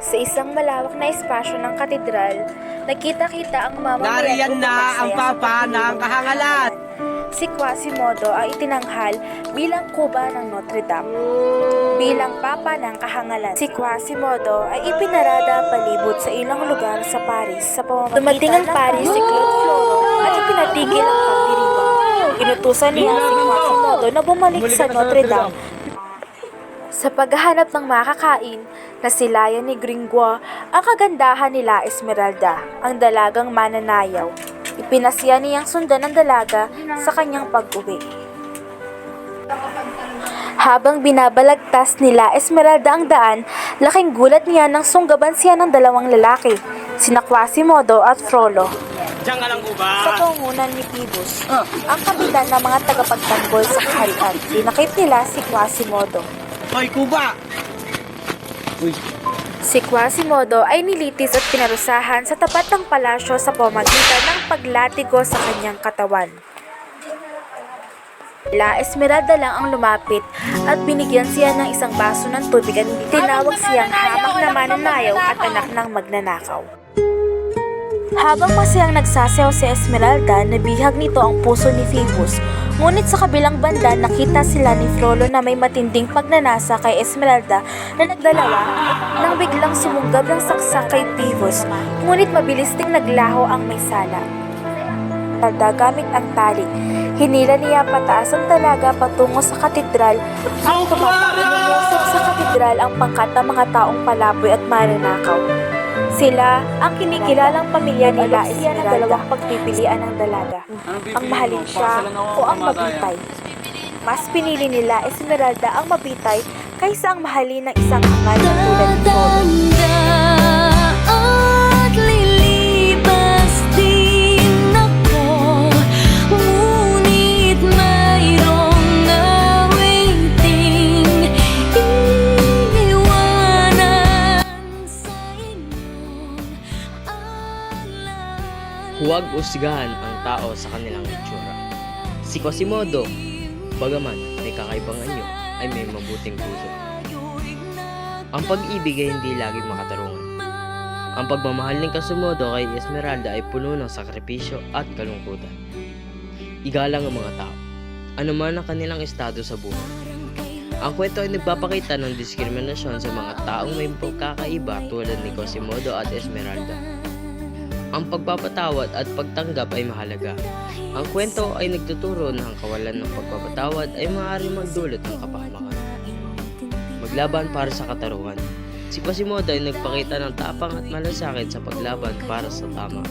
Sa isang malawak na espasyo ng katedral, nakita-kita ang mamamayan. Nariyan na ang papa ng kahangalan. Si Quasimodo ay itinanghal bilang kuba ng Notre Dame. Bilang papa ng kahangalan, si Quasimodo ay ipinarada palibot sa ilang lugar sa Paris sa pamamagitan. Dumating ang Paris si Claude Floro at ipinatigil ang pagdiriwang. Inutusan niya si Quasimodo na bumalik sa Notre Dame. Sa paghahanap ng makakain, nasilayan ni Gringoire ang kagandahan nila Esmeralda, ang dalagang mananayaw. Ipinasya niyang sundan ang dalaga sa kanyang pag-uwi. Habang binabalagtas nila Esmeralda ang daan, laking gulat niya nang sunggaban siya ng dalawang lalaki, sina Quasimodo at Frollo. Diyan ka lang uba. Sa pangunan ni Phoebus, ang kapitan ng mga tagapagtanggol sa kaharian, dinakip nila si Quasimodo. Hoy, kuba! Uy. Si Quasimodo ay nilitis at pinarusahan sa tapat ng palasyo sa pamamagitan ng paglatigo sa kanyang katawan. La Esmeralda lang ang lumapit at binigyan siya ng isang baso ng tubig at tinawag siyang hamak na mananayaw at anak ng magnanakaw. Habang masayang nagsasayaw si Esmeralda, nabihag nito ang puso ni Phoebus. Ngunit sa kabilang banda, nakita sila ni Frollo na may matinding pagnanasa kay Esmeralda na nagdalawa nang biglang sumunggab ng saksak kay Phoebus. Ngunit mabilis ding naglaho ang may sala. Esmeralda gamit ang tali. Hinila niya pataas ang dalaga patungo sa katedral at tumatakot sa katedral ang pangkat ng mga taong palaboy at mananakaw. Sila ang kinikilalang pamilya nila Esmeralda ng dalawang pagpipilian ng dalaga. Ang mahalin siya o ang mabitay. Mas pinili nila Esmeralda ang mabitay kaysa ang mahalin ng isang hangal na tulad ni Frollo. At lilipas din ako, ngunit mayroong awaiting iiwanan sa inyong alala. Huwag usgahan ang tao sa kanilang itsura. Si Quasimodo, bagaman may kakaibang anyo, ay may mabuting puso. Ang pag-ibig ay hindi laging makatarungan. Ang pagmamahal ng Quasimodo kay Esmeralda ay puno ng sakripisyo at kalungkutan. Igalang ang mga tao, anuman ang kanilang estado sa buhay. Ang kwento ay nagpapakita ng diskriminasyon sa mga taong may pagkakaiba tulad ni Quasimodo at Esmeralda. Ang pagpapatawad at pagtanggap ay mahalaga. Ang kwento ay nagtuturo na ang kawalan ng pagpapatawad ay maaaring magdulot ng kapahamakan. Maglaban para sa katarungan. Si Quasimodo ay nagpakita ng tapang at malasakit sa paglaban para sa tama.